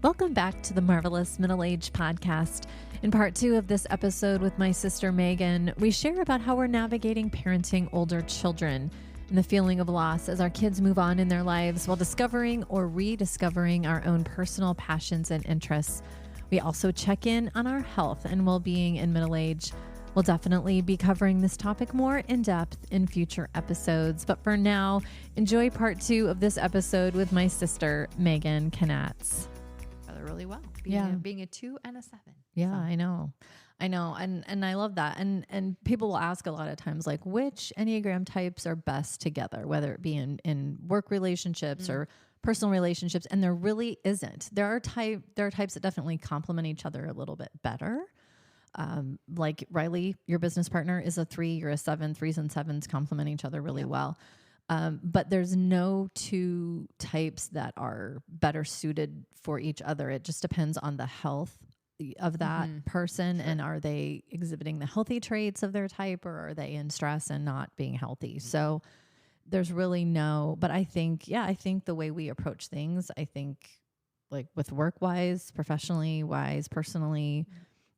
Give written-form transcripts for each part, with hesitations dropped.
Welcome back to the Marvelous Middle Age Podcast. In part 2 of this episode with my sister Megan, we share about how we're navigating parenting older children and the feeling of loss as our kids move on in their lives while discovering or rediscovering our own personal passions and interests. We also check in on our health and well-being in middle age. We'll definitely be covering this topic more in depth in future episodes. But for now, enjoy part 2 of this episode with my sister, Megan Knatz. Really well. Being a 2 and a 7. Yeah, so. I know. And I love that. And people will ask a lot of times, like, which Enneagram types are best together, whether it be in work relationships or personal relationships. And there really isn't. There are types that definitely complement each other a little bit better. Like Riley, your business partner, is a 3, you're a 7. 3s and 7s complement each other really well. But there's no 2 types that are better suited for each other. It just depends on the health of that person. Sure. And are they exhibiting the healthy traits of their type, or are they in stress and not being healthy? So there's really but I think the way we approach things, I think like with work wise, professionally wise, personally,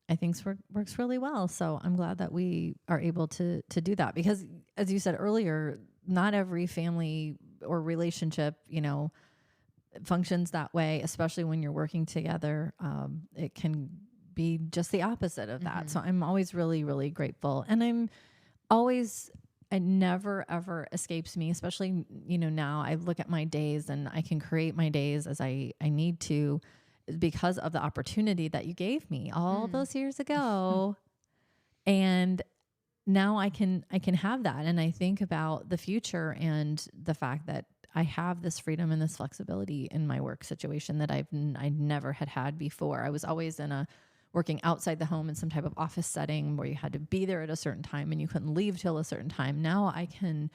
I think works really well. So I'm glad that we are able to do that, because as you said earlier, not every family or relationship, functions that way, especially when you're working together. It can be just the opposite of that. So I'm always really, really grateful. And it never, ever escapes me, especially, now I look at my days and I can create my days as I need to, because of the opportunity that you gave me all those years ago. And now I can have that. And I think about the future and the fact that I have this freedom and this flexibility in my work situation that I never had before. I was always working outside the home in some type of office setting where you had to be there at a certain time and you couldn't leave till a certain time. Now I can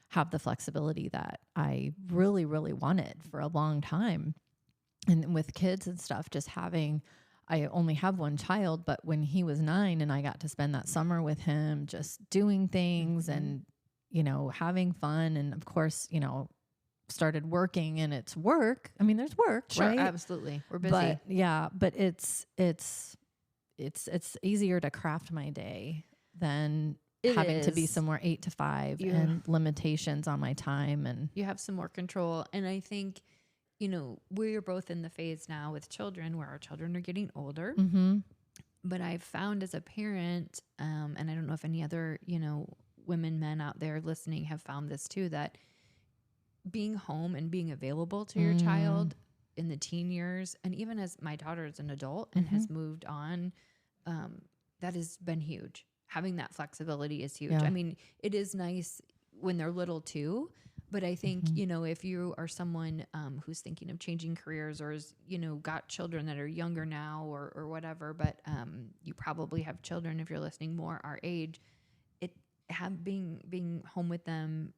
have the flexibility that I really, really wanted for a long time. And with kids and stuff, I only have one child, but when he was 9 and I got to spend that summer with him, just doing things and, having fun. And of course, started working, and it's work. I mean, there's work, sure, right? Absolutely. We're busy. But it's easier to craft my day than having to be somewhere 8 to 5 and limitations on my time. And you have some more control. And I think, we're both in the phase now with children where our children are getting older. But I've found as a parent, and I don't know if any other, men out there listening have found this too, that being home and being available to your child in the teen years, and even as my daughter is an adult and has moved on, that has been huge. Having that flexibility is huge. Yeah. I mean, it is nice when they're little too, but I think, if you are someone who's thinking of changing careers, or is, got children that are younger now or whatever, but you probably have children, if you're listening, more our age, being home with them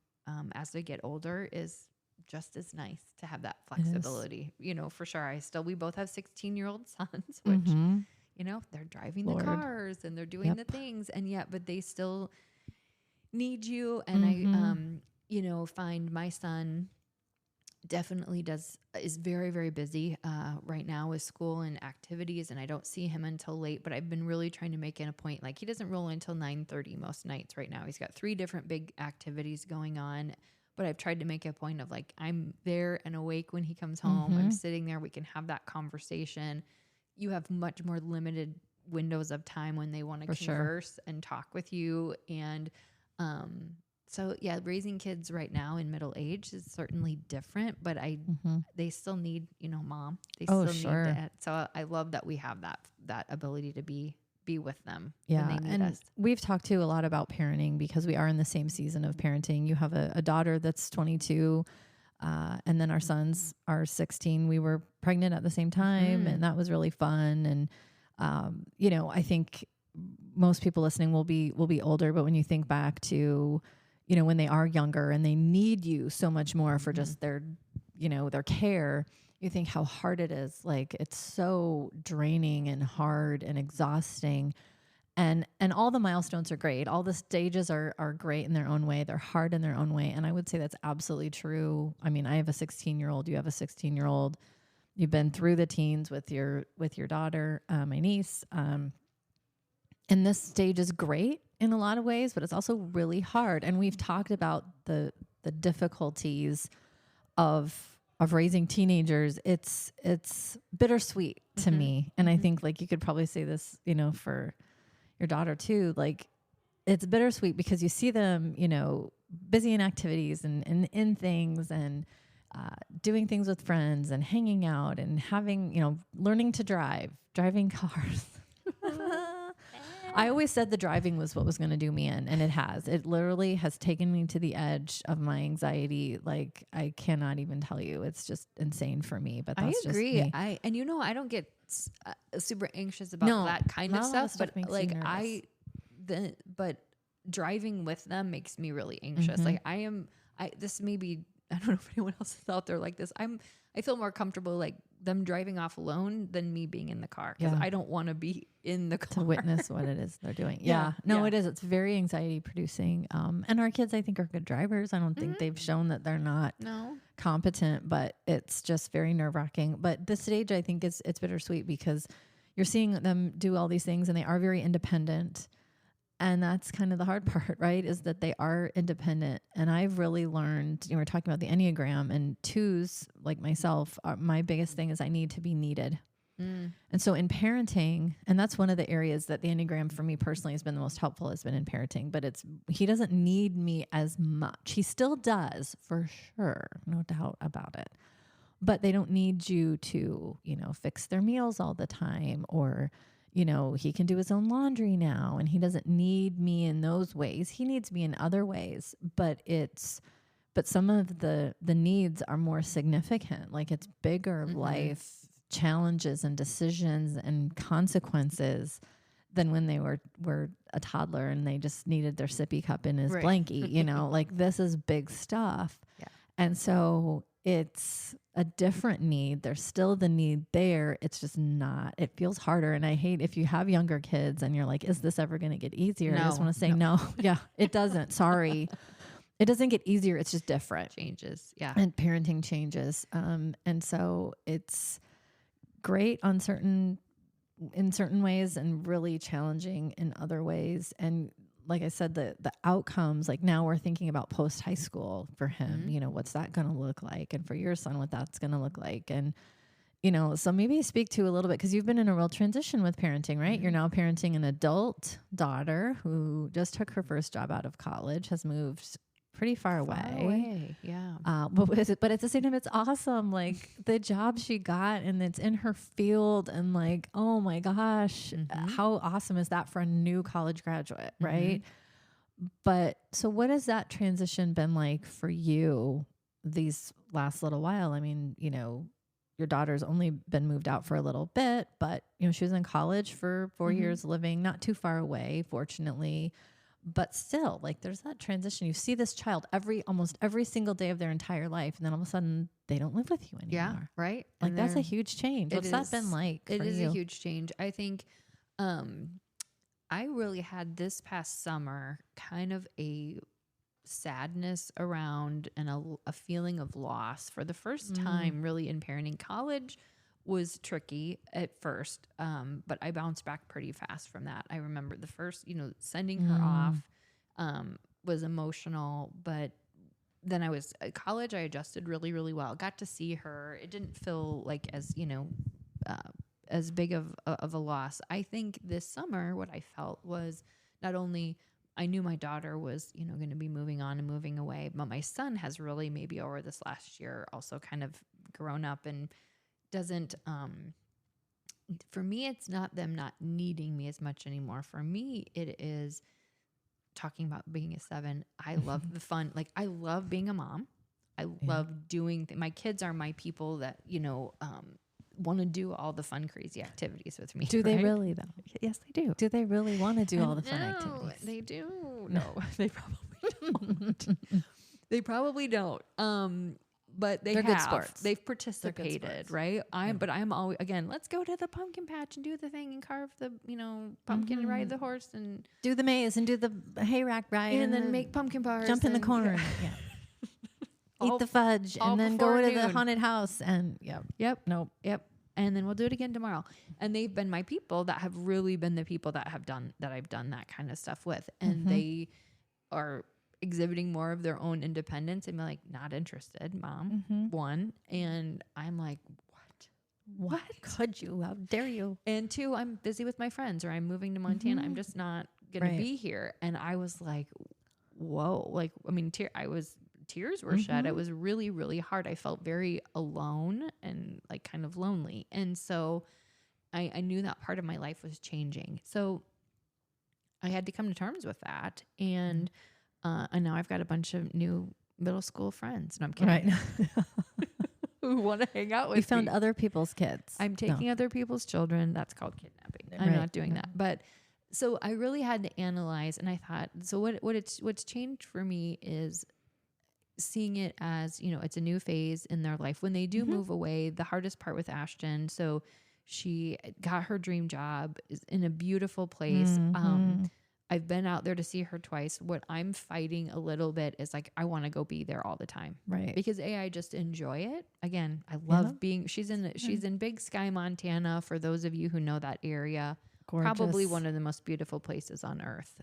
as they get older is just as nice to have that flexibility, for sure. We both have 16-year-old sons, which, they're driving the cars and they're doing the things, but they still need you. And I, find my son definitely is very, very busy right now with school and activities, and I don't see him until late, but I've been really trying to make it a point. Like, he doesn't roll until 9:30 most nights right now. He's got 3 different big activities going on, but I've tried to make a point of, like, I'm there and awake when he comes home. I'm sitting there. We can have that conversation. You have much more limited windows of time when they want to converse and talk with you. And, so yeah, raising kids right now in middle age is certainly different, but they still need, mom. They still need that. So I love that we have that ability to be with them. Yeah. When they need us. We've talked too a lot about parenting because we are in the same season of parenting. You have a daughter that's 22, and then our sons are 16. We were pregnant at the same time, and that was really fun. And, I think most people listening will be older, but when you think back to, when they are younger and they need you so much more for just their care, you think how hard it is. Like, it's so draining and hard and exhausting. And all the milestones are great. All the stages are great in their own way. They're hard in their own way. And I would say that's absolutely true. I mean, I have a 16-year-old, you have a 16-year-old. you've been through the teens with your daughter, my niece. And this stage is great in a lot of ways, but it's also really hard. And we've talked about the difficulties of raising teenagers. It's bittersweet to me. And I think like you could probably say this, you know, for your daughter too. Like it's bittersweet because you see them, you know, busy in activities and in things and doing things with friends and hanging out and having, you know, learning to driving cars. I always said the driving was what was going to do me in, and it has. It literally has taken me to the edge of my anxiety. Like I cannot even tell you. It's just insane for me. But that's I agree. Just me. And you know, I don't get super anxious about that kind of stuff. But like but driving with them makes me really anxious. Like this may be. I don't know if anyone else is out there like this. I feel more comfortable like them driving off alone than me being in the car because I don't want to be in the car to witness what it is they're doing. It is. It's very anxiety producing. And our kids, I think, are good drivers. I don't think they've shown that they're not competent, but it's just very nerve wracking. But this stage, I think, it's bittersweet because you're seeing them do all these things and they are very independent. And that's kind of the hard part, right? Is that they are independent. And I've really learned, you know, we're talking about the Enneagram and twos, like myself, my biggest thing is I need to be needed. And so in parenting, and that's one of the areas that the Enneagram for me personally has been the most helpful, has been in parenting, but he doesn't need me as much. He still does for sure. No doubt about it. But they don't need you to, you know, fix their meals all the time or, you know, he can do his own laundry now and he doesn't need me in those ways. He needs me in other ways, but some of the needs are more significant. Like it's bigger life challenges and decisions and consequences than when they were a toddler and they just needed their sippy cup in his blankie, you know, like this is big stuff. Yeah. And so it's a different need. There's still the need there. It's just not, it feels harder. And I hate if you have younger kids and you're like, is this ever going to get easier? I just want to say no. Yeah, it doesn't. Sorry. It doesn't get easier. It's just different. Changes. Yeah. And parenting changes. And so it's great in certain ways and really challenging in other ways. And like I said, the outcomes, like now we're thinking about post high school for him, you know, what's that going to look like? And for your son, what that's going to look like. And, you know, so maybe speak to a little bit, because you've been in a real transition with parenting, right? You're now parenting an adult daughter who just took her first job out of college, has moved pretty far away. Yeah. But at the same time, it's awesome. Like the job she got and it's in her field and like, oh my gosh, how awesome is that for a new college graduate, right? But so what has that transition been like for you these last little while? I mean, you know, your daughter's only been moved out for a little bit, but you know, she was in college for 4 years, living not too far away, fortunately. But still, like there's that transition. You see this child almost every single day of their entire life. And then all of a sudden they don't live with you anymore. Yeah. Right. Like that's a huge change. What's that been like for you? It is a huge change. I think, I really had this past summer kind of a sadness around and a feeling of loss for the first time really in parenting. College was tricky at first, but I bounced back pretty fast from that. I remember the first, you know, sending her off was emotional, but then I was at college. I adjusted really, really well. Got to see her. It didn't feel like as, you know, as big of a loss. I think this summer, what I felt was not only I knew my daughter was, you know, going to be moving on and moving away, but my son has really maybe over this last year also kind of grown up and doesn't, for me, it's not them not needing me as much anymore. For me, it is talking about being a 7. I love the fun. Like I love being a mom. I love doing, my kids are my people that, you know, want to do all the fun, crazy activities with me. Do they really though? Yes, they do. Do they really want to do all the fun activities? They do. No, they probably don't. They probably don't. But they're good sports. They've participated, right? But I'm always, again, let's go to the pumpkin patch and do the thing and carve the, you know, pumpkin and ride the horse and do the maze and do the hay rack ride and then make pumpkin bars. Jump in the corner. Yeah. eat the fudge, all and then go before to the noon. haunted house. And Yep. nope. And then we'll do it again tomorrow. And they've been my people that have really been the people that I've done that kind of stuff with. And they are exhibiting more of their own independence and be like, not interested, mom, one. And I'm like, what could you? How dare you? And two, I'm busy with my friends, or I'm moving to Montana. I'm just not going to be here. And I was like, whoa, like, I mean, tears were shed. It was really, really hard. I felt very alone and like kind of lonely. And so I knew that part of my life was changing. So I had to come to terms with that. And now I've got a bunch of new middle school friends. And I'm kidding. Right. Who want to hang out with You found me. other people's kids. I'm taking other people's children. That's called kidnapping. I'm Right. not doing that. But so I really had to analyze, and I thought, so what's changed for me is seeing it as, you know, it's a new phase in their life. When they do move away, the hardest part with Ashton, so she got her dream job, is in a beautiful place. I've been out there to see her twice. What I'm fighting a little bit is like, I want to go be there all the time. Right. Because I just enjoy it. Again, I love being, she's in Big Sky, Montana. For those of you who know that area, Gorgeous. Probably one of the most beautiful places on earth.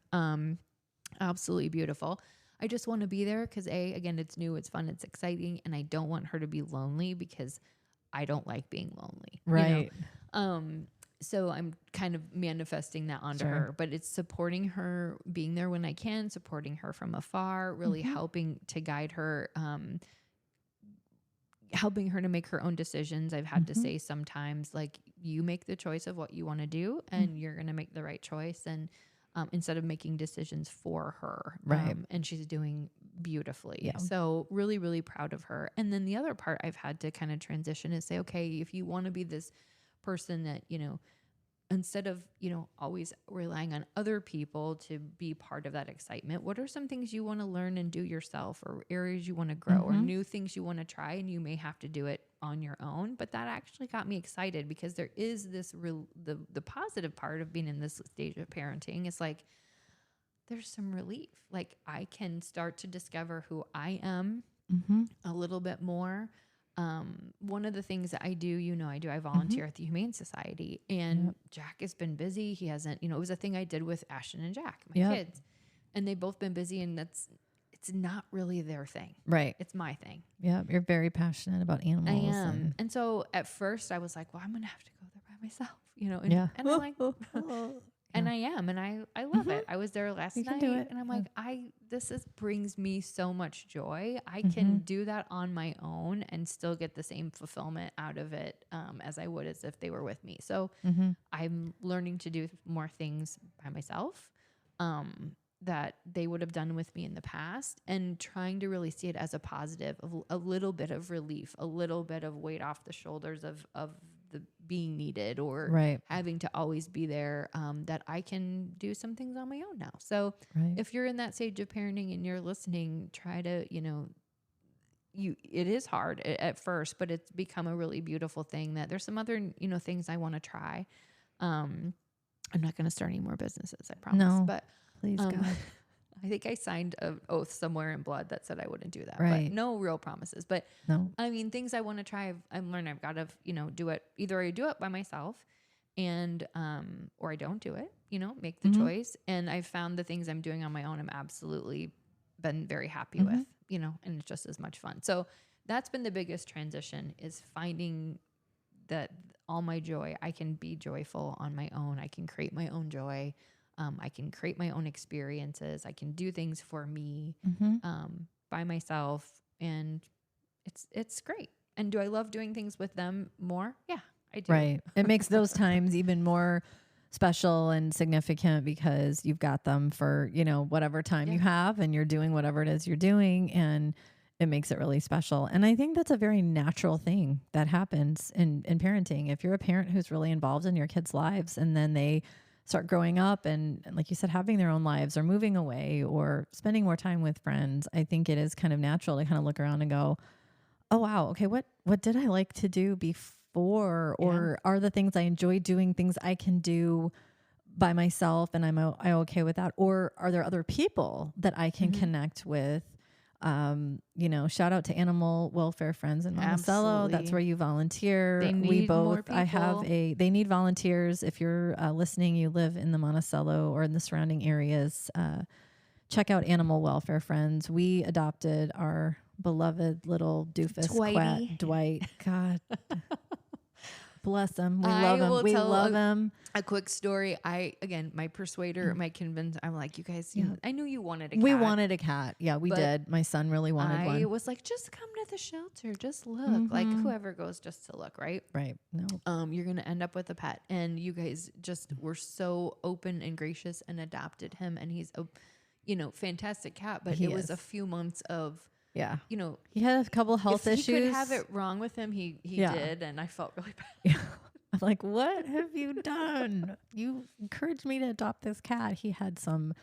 Absolutely beautiful. I just want to be there because again, it's new, it's fun, it's exciting. And I don't want her to be lonely because I don't like being lonely. Right. You know? So I'm kind of manifesting that onto her, but it's supporting her, being there when I can, supporting her from afar, really helping to guide her, helping her to make her own decisions. I've had to say sometimes, like, you make the choice of what you want to do and you're going to make the right choice. And instead of making decisions for her. Right. And she's doing beautifully. Yeah. So really, really proud of her. And then the other part I've had to kind of transition is say, okay, if you want to be this person that, you know, instead of, you know, always relying on other people to be part of that excitement, what are some things you want to learn and do yourself, or areas you want to grow, or new things you want to try, and you may have to do it on your own. But that actually got me excited because there is this the positive part of being in this stage of parenting. It's like, there's some relief. Like, I can start to discover who I am a little bit more. One of the things that I do, you know, I volunteer at the Humane Society, and Jack has been busy. He hasn't, you know, it was a thing I did with Ashton and Jack, my kids, and they've both been busy, and it's not really their thing. Right. It's my thing. Yeah. You're very passionate about animals. I am. And so at first I was like, well, I'm going to have to go there by myself, you know, and I'm like, and I am, and I love it. I was there last night, and I'm like, this brings me so much joy. I can do that on my own and still get the same fulfillment out of it as I would as if they were with me. So I'm learning to do more things by myself that they would have done with me in the past, and trying to really see it as a positive, a little bit of relief, a little bit of weight off the shoulders of the being needed or having to always be there, that I can do some things on my own now. So if you're in that stage of parenting and you're listening, try to, you know, it is hard at first, but it's become a really beautiful thing. That there's some other, you know, things I want to try. I'm not going to start any more businesses, I promise. No, but please, God. I think I signed an oath somewhere in blood that said I wouldn't do that. But no real promises. But I mean, things I want to try, I've learned I've got to, you know, do it. Either I do it by myself and, or I don't do it, you know, make the choice. And I've found the things I'm doing on my own, I'm absolutely been very happy with, you know, and it's just as much fun. So that's been the biggest transition, is finding that all my joy, I can be joyful on my own. I can create my own joy. I can create my own experiences. I can do things for me by myself, and it's great. And do I love doing things with them more? Yeah, I do. Right. It makes those times even more special and significant because you've got them for, you know, whatever time you have, and you're doing whatever it is you're doing, and it makes it really special. And I think that's a very natural thing that happens in parenting. If you're a parent who's really involved in your kids' lives, and then they start growing up and like you said, having their own lives or moving away or spending more time with friends, I think it is kind of natural to kind of look around and go, oh, wow, okay, what did I like to do before? Or are the things I enjoy doing things I can do by myself and I'm okay with that? Or are there other people that I can connect with Shout out to Animal Welfare Friends in Monticello. That's where you volunteer. They need more people. They need volunteers. If you're listening, you live in the Monticello or in the surrounding areas, check out Animal Welfare Friends. We adopted our beloved little doofus Dwight. God. Bless him. We love him. We love him. A quick story. My persuader, my convince. I'm like, you guys, I knew you wanted a cat. We wanted a cat. Yeah, we did. My son really wanted one. I was like, just come to the shelter. Just look. Like whoever goes just to look, right? Right. No. You're going to end up with a pet. And you guys just were so open and gracious and adopted him. And he's a, fantastic cat. But it was a few months of, yeah. He had a couple health issues. If he could have it wrong with him, he did. And I felt really bad. Yeah. I'm like, what have you done? You encouraged me to adopt this cat. He had some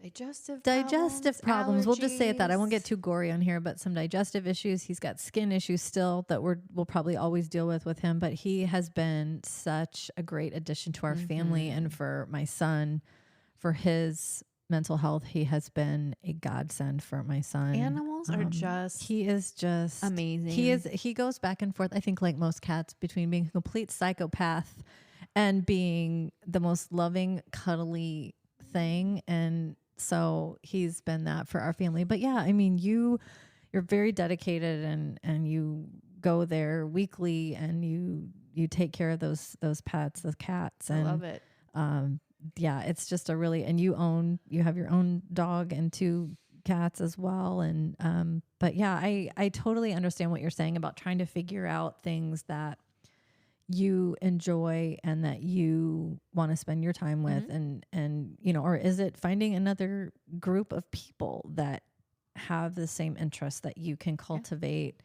digestive problems. We'll just say it that. I won't get too gory on here, but some digestive issues. He's got skin issues still that we'll probably always deal with him. But he has been such a great addition to our family and for my son, for his mental health. He has been a godsend for my son. Animals are he is just amazing. He goes back and forth, I think, like most cats, between being a complete psychopath and being the most loving, cuddly thing. And so he's been that for our family. But yeah, I mean, you're very dedicated and you go there weekly and you take care of those pets, those cats. And I love it. Yeah, it's just and you have your own dog and 2 cats as well. And, but yeah, I totally understand what you're saying about trying to figure out things that you enjoy and that you want to spend your time with. And, or is it finding another group of people that have the same interests that you can cultivate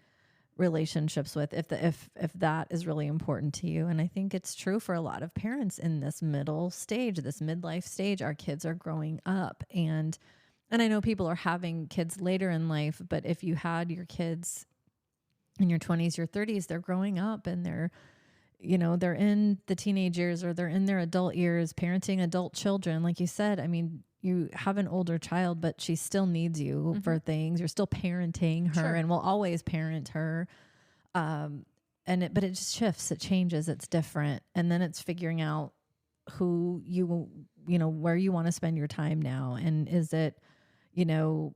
relationships with, if that is really important to you. And I think it's true for a lot of parents in this middle stage, this midlife stage. Our kids are growing up, and I know people are having kids later in life, but if you had your kids in your 20s, your 30s, they're growing up and they're in the teenage years or they're in their adult years, parenting adult children. Like you said, I mean, you have an older child, but she still needs you for things. You're still parenting her and will always parent her. But it just shifts, it changes, it's different. And then it's figuring out who where you want to spend your time now. And is it,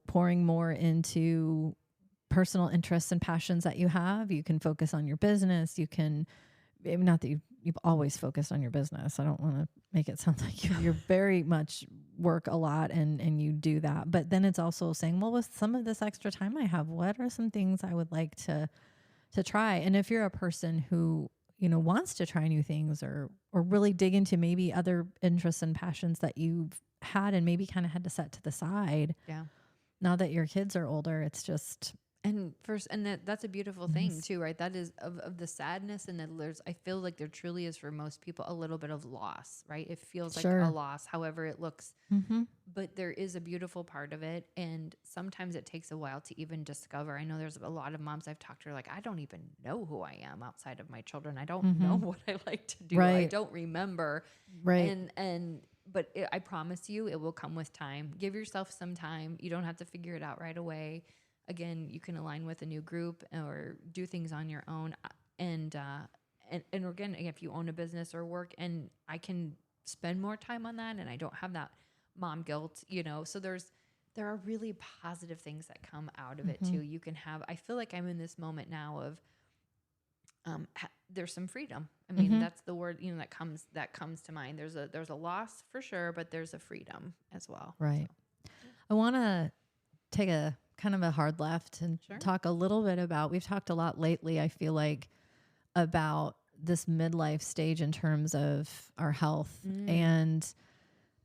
pouring more into personal interests and passions that you have? You can focus on your business. You can, not that you've always focused on your business. I don't want to make it sound like you're very much work a lot and you do that. But then it's also saying, well, with some of this extra time I have, what are some things I would like to try? And if you're a person who, wants to try new things or really dig into maybe other interests and passions that you've had and maybe kind of had to set to the side. Yeah. Now that your kids are older, it's just... that's a beautiful thing too, right? That is of the sadness, and that I feel like there truly is for most people a little bit of loss, right? It feels like a loss, however it looks, but there is a beautiful part of it. And sometimes it takes a while to even discover. I know there's a lot of moms I've talked to are like, I don't even know who I am outside of my children. I don't know what I like to do. Right. I don't remember. Right. But I promise you, it will come with time. Give yourself some time. You don't have to figure it out right away. Again, you can align with a new group or do things on your own. And again, if you own a business or work, and I can spend more time on that, and I don't have that mom guilt, so there are really positive things that come out of it too. You can have, I feel like I'm in this moment now of, there's some freedom. I mean, that's the word, that comes to mind. There's a loss for sure, but there's a freedom as well. Right. So. I want to take a kind of a hard left and talk a little bit about, we've talked a lot lately, I feel like, about this midlife stage in terms of our health and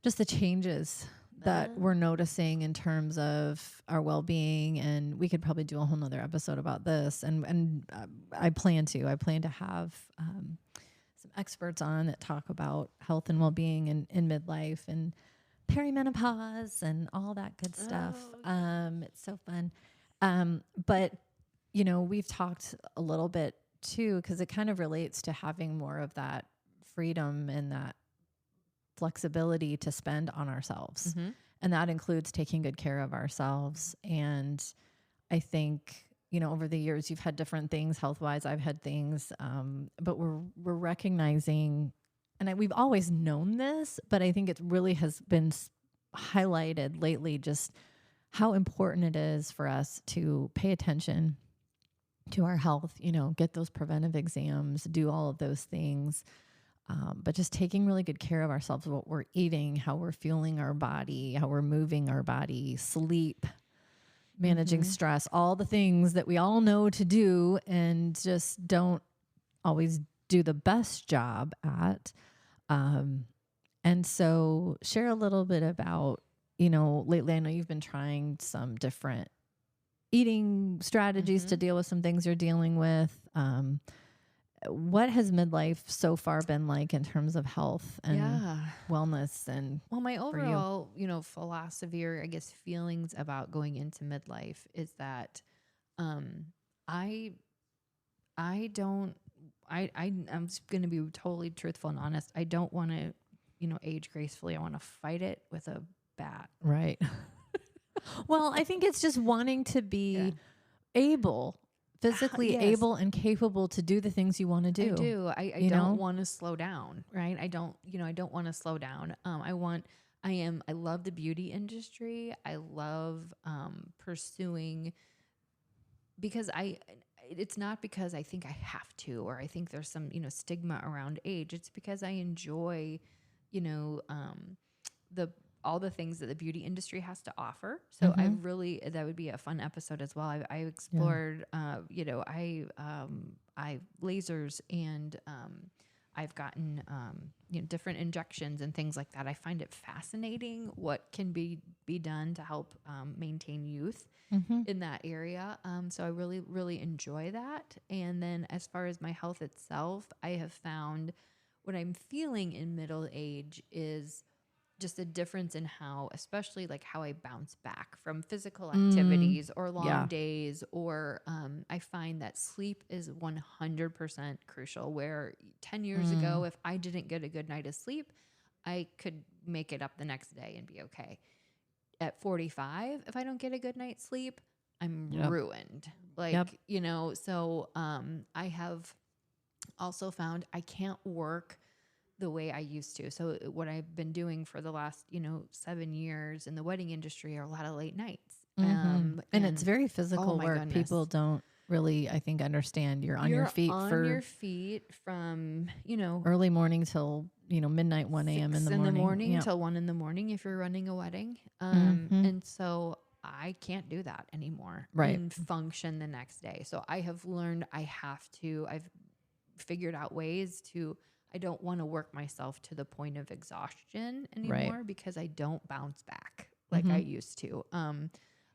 just the changes that we're noticing in terms of our well-being. And we could probably do a whole nother episode about this. And I plan to have some experts on that talk about health and well-being in midlife and perimenopause and all that good stuff. It's so fun. But, we've talked a little bit too, because it kind of relates to having more of that freedom and that flexibility to spend on ourselves And that includes taking good care of ourselves. And I think, over the years, you've had different things health-wise. I've had things, but we're recognizing, and we've always known this, but I think it really has been highlighted lately, just how important it is for us to pay attention to our health, get those preventive exams, do all of those things. But just taking really good care of ourselves, what we're eating, how we're fueling our body, how we're moving our body, sleep, managing stress, all the things that we all know to do and just don't always do the best job at. And so share a little bit about, lately I know you've been trying some different eating strategies to deal with some things you're dealing with. What has midlife so far been like in terms of health and wellness? And my overall, philosophy, or I guess feelings about going into midlife is that, I'm just going to be totally truthful and honest. I don't want to, age gracefully. I want to fight it with a bat. Right. Well, I think it's just wanting to be physically able and capable to do the things you want to do. I do. I don't want to slow down, right? I don't want to slow down. I love the beauty industry. I love pursuing, because it's not because I think I have to, or I think there's some, stigma around age. It's because I enjoy, all the things that the beauty industry has to offer. So that would be a fun episode as well. I explored, I lasers, and I've gotten, different injections and things like that. I find it fascinating what can be done to help maintain youth in that area. So I really, really enjoy that. And then as far as my health itself, I have found what I'm feeling in middle age is just a difference in how, especially like how I bounce back from physical activities or long days, or I find that sleep is 100% crucial, where 10 years ago, if I didn't get a good night of sleep, I could make it up the next day and be okay. At 45, if I don't get a good night's sleep, I'm ruined. So I have also found I can't work the way I used to. So what I've been doing for the last, 7 years in the wedding industry are a lot of late nights. And it's very physical work. Goodness. People don't really, I think, understand you're on your feet from, early morning till, midnight, 1 a.m. in the morning. Till 1 a.m. if you're running a wedding. And so I can't do that anymore and function the next day. So I have learned I've figured out ways to, I don't want to work myself to the point of exhaustion anymore because I don't bounce back like I used to.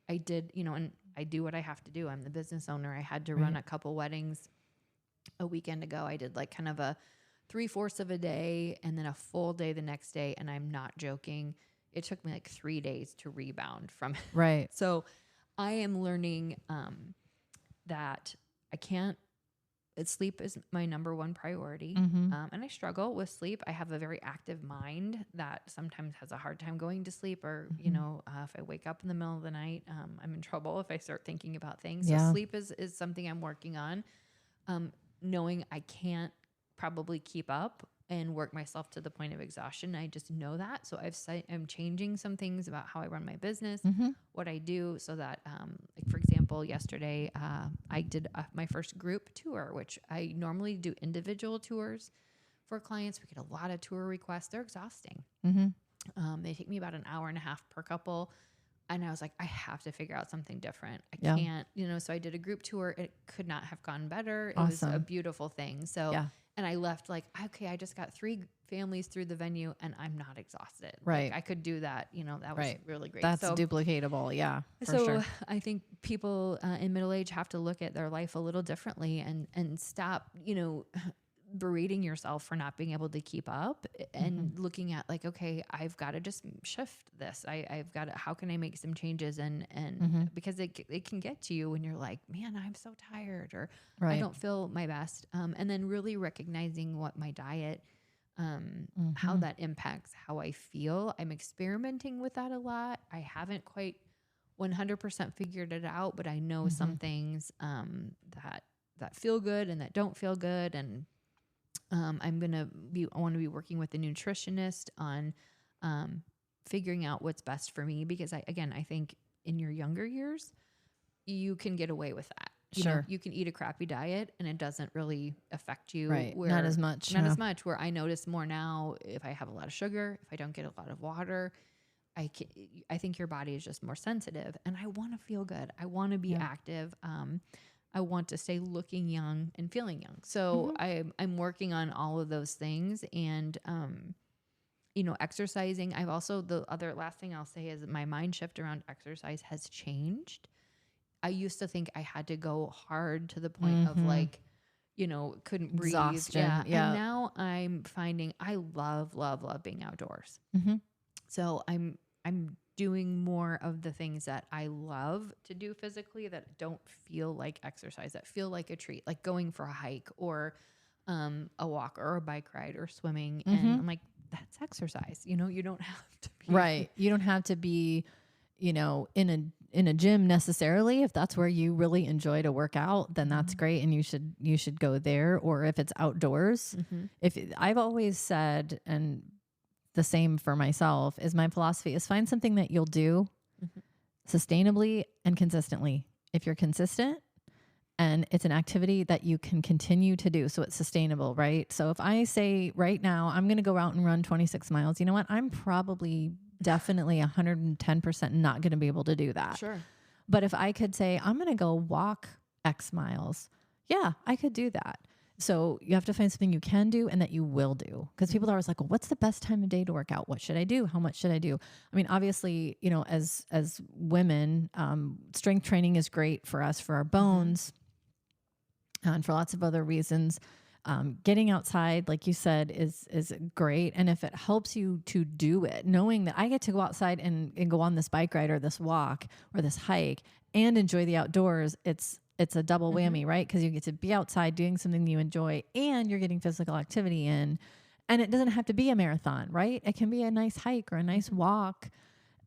I did, and I do what I have to do. I'm the business owner. I had to run a couple weddings a weekend ago. I did like kind of a 3/4 of a day and then a full day the next day. And I'm not joking. It took me like 3 days to rebound from it. Right. So I am learning that I can't, sleep is my number one priority. And I struggle with sleep. I have a very active mind that sometimes has a hard time going to sleep, or, if I wake up in the middle of the night, I'm in trouble if I start thinking about things. So sleep is something I'm working on, knowing I can't probably keep up and work myself to the point of exhaustion. I just know that. So I'm changing some things about how I run my business, what I do, so that, like for example, yesterday, I did my first group tour, which I normally do individual tours for clients. We get a lot of tour requests. They're exhausting. They take me about an hour and a half per couple. And I was like, I have to figure out something different. I can't, so I did a group tour. It could not have gone better. It was a beautiful thing. So, and I left like, okay, I just got 3 families through the venue and I'm not exhausted. Right. Like I could do that. That was really great. That's duplicatable. Yeah. For sure. I think people in middle age have to look at their life a little differently and stop, berating yourself for not being able to keep up and looking at like, okay, I've got to just shift this. I've got to, how can I make some changes? And because it can get to you when you're like, man, I'm so tired, or I don't feel my best. And then really recognizing what my diet how that impacts how I feel. I'm experimenting with that a lot. I haven't quite 100% figured it out, but I know some things that feel good and that don't feel good. And I want to be working with a nutritionist on figuring out what's best for me, because I think in your younger years, you can get away with that. You know, you can eat a crappy diet and it doesn't really affect you. Right. Not as much. As much, where I notice more now, if I have a lot of sugar, if I don't get a lot of water, I think your body is just more sensitive, and I want to feel good. I want to be active. I want to stay looking young and feeling young. So I'm working on all of those things, and, exercising. I've also, the other last thing I'll say is my mind shift around exercise has changed. I used to think I had to go hard to the point of like, couldn't breathe. Exhaustion. Yeah. And now I'm finding I love being outdoors. So I'm doing more of the things that I love to do physically that don't feel like exercise, that feel like a treat, like going for a hike or a walk or a bike ride or swimming. And I'm like, that's exercise. You don't have to be. Right. You don't have to be, in a gym necessarily. If that's where you really enjoy to work out, then that's great. And you should go there. Or if it's outdoors, I've always said, and the same for myself, is my philosophy is find something that you'll do sustainably and consistently. If you're consistent and it's an activity that you can continue to do, so it's sustainable, right? So if I say right now, I'm going to go out and run 26 miles, you know what? I'm probably definitely 110% not going to be able to do that. Sure. But if I could say, I'm going to go walk X miles, yeah, I could do that. So you have to find something you can do and that you will do. Because people are always like, well, what's the best time of day to work out? What should I do? How much should I do? I mean, obviously, as women, strength training is great for us, for our bones, and for lots of other reasons. Getting outside, like you said, is great. And if it helps you to do it, knowing that I get to go outside and go on this bike ride or this walk or this hike and enjoy the outdoors, it's a double whammy, right? Because you get to be outside doing something you enjoy and you're getting physical activity in. And it doesn't have to be a marathon, right? It can be a nice hike or a nice walk.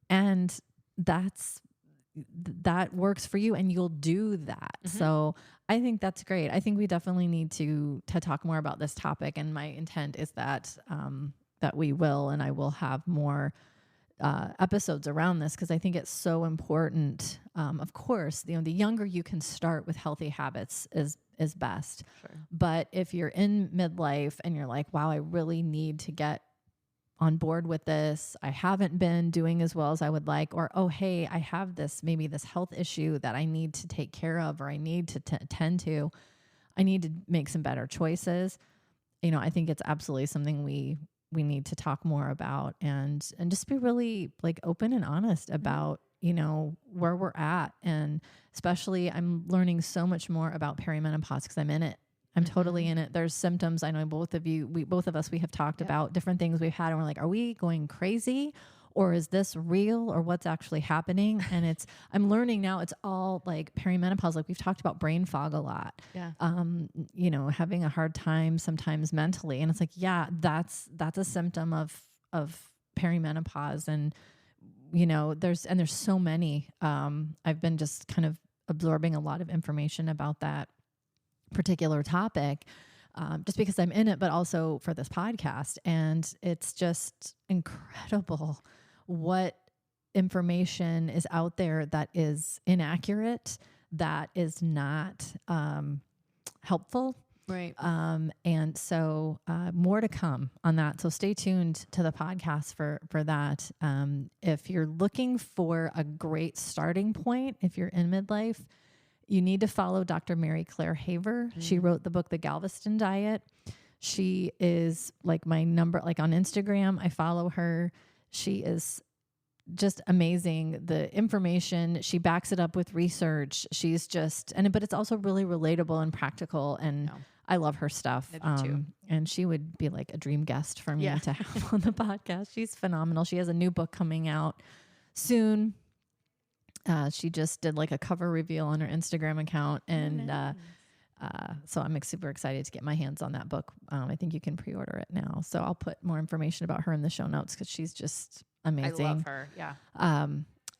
And that works for you and you'll do that. So I think that's great. I think we definitely need to talk more about this topic. And my intent is that we will, and I will have more episodes around this, because I think it's so important. Of course, the younger you can start with healthy habits is best. Sure. But if you're in midlife and you're like, wow, I really need to get on board with this, I haven't been doing as well as I would like, or, oh, hey, I have maybe this health issue that I need to take care of, or I need to attend to, I need to make some better choices. I think it's absolutely something we need to talk more about, and just be really like open and honest about, where we're at. And especially I'm learning so much more about perimenopause because I'm in it. I'm totally in it. There's symptoms. I know both of us, we have talked about different things we've had, and we're like, are we going crazy, or is this real, or what's actually happening? And I'm learning now it's all like perimenopause. Like we've talked about brain fog a lot. Yeah. Having a hard time sometimes mentally. And it's like, yeah, that's a symptom of perimenopause. And, there's so many, I've been just kind of absorbing a lot of information about that particular topic, just because I'm in it, but also for this podcast. And it's just incredible what information is out there that is inaccurate, that is not helpful. Right. And so more to come on that. So stay tuned to the podcast for that. If you're looking for a great starting point, if you're in midlife, you need to follow Dr. Mary Claire Haver. She wrote the book, The Galveston Diet. She is like my number, like on Instagram, I follow her. She is just amazing. The information, she backs it up with research. She's just, but it's also really relatable and practical. And I love her stuff. And she would be like a dream guest for me to have on the podcast. She's phenomenal. She has a new book coming out soon. She just did like a cover reveal on her Instagram account, and So I'm super excited to get my hands on that book. I think you can pre-order it now. So I'll put more information about her in the show notes because she's just amazing. I love her. Yeah.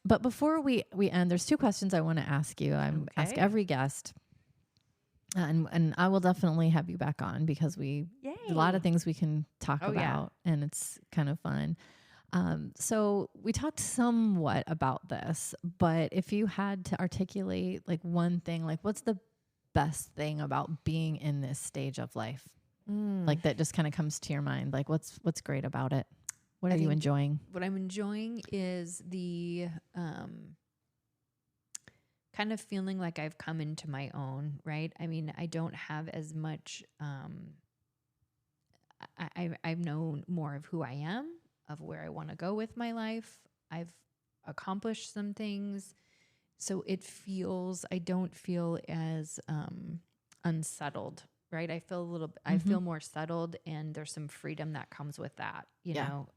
But before we end, there's 2 questions I want to ask you. I ask every guest. And I will definitely have you back on because a lot of things we can talk about and it's kind of fun. So we talked somewhat about this, but if you had to articulate like one thing, like what's the best thing about being in this stage of life? Like that just kind of comes to your mind. Like what's great about it? What are you enjoying? What I'm enjoying is the kind of feeling like I've come into my own, right? I mean, I don't have as much, I've known more of who I am, of where I want to go with my life. I've accomplished some things. So I don't feel as unsettled, right? I feel I feel more settled and there's some freedom that comes with that, you know?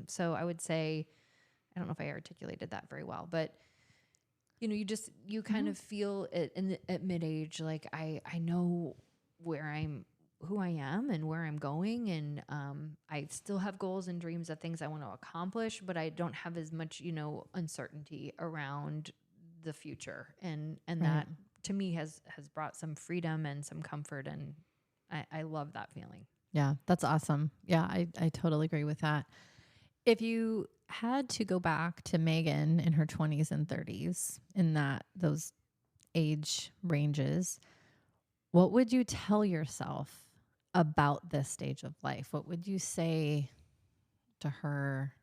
So I would say, I don't know if I articulated that very well, but you know, you kind of feel it at mid-age, like I know who I am and where I'm going. And I still have goals and dreams of things I want to accomplish, but I don't have as much, you know, uncertainty around the future. And that to me has brought some freedom and some comfort. And I love that feeling. Yeah, that's awesome. Yeah, I totally agree with that. If you had to go back to Megan in her 20s and 30s in those age ranges, what would you tell yourself about this stage of life? What would you say to her?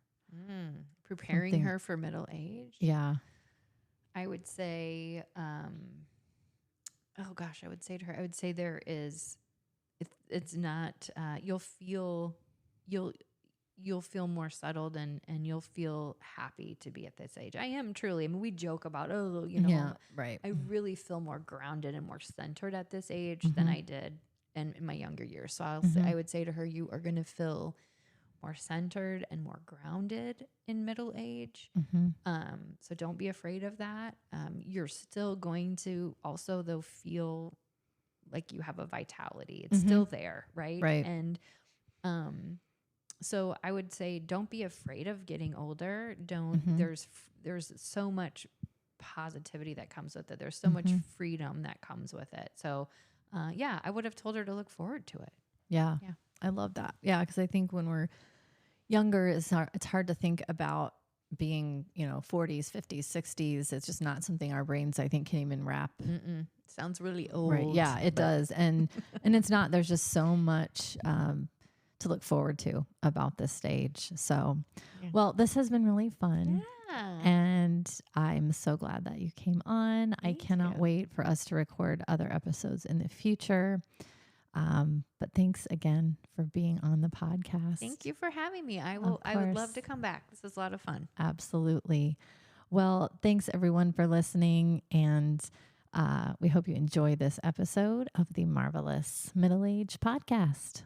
Preparing her for middle age? Yeah. I would say, I would say to her, there is, it's not, you'll feel more settled and you'll feel happy to be at this age. I am truly, I mean, we joke about, I really feel more grounded and more centered at this age than I did in my younger years. So I would say to her, you are going to feel more centered and more grounded in middle age. So don't be afraid of that. You're still going to also though feel like you have a vitality. It's still there. Right. And, so I would say, don't be afraid of getting older. There's so much positivity that comes with it. There's so much freedom that comes with it. So, I would have told her to look forward to it. Yeah. I love that. Yeah. Cause I think when we're younger, it's hard to think about being, 40s, 50s, 60s. It's just not something our brains, I think, can even wrap. Sounds really old. Right. Yeah, it does. And it's not, there's just so much, to look forward to about this stage. So, well, this has been really fun. Yeah. And I'm so glad that you came on. I cannot wait for us to record other episodes in the future. But thanks again for being on the podcast. Thank you for having me. I would love to come back. This is a lot of fun. Absolutely. Well, thanks everyone for listening. And we hope you enjoy this episode of the Marvelous Middle Age Podcast.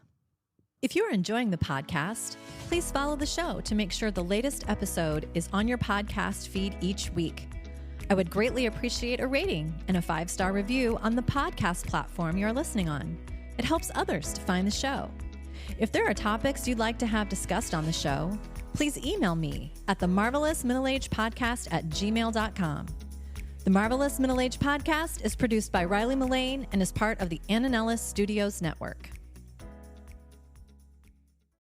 If you're enjoying the podcast, please follow the show to make sure the latest episode is on your podcast feed each week. I would greatly appreciate a rating and a 5-star review on the podcast platform you're listening on. It helps others to find the show. If there are topics you'd like to have discussed on the show, please email me at themarvelousmiddleagepodcast@gmail.com. The Marvelous Middle Age Podcast is produced by Riley Mullane and is part of the Ananellis Studios Network.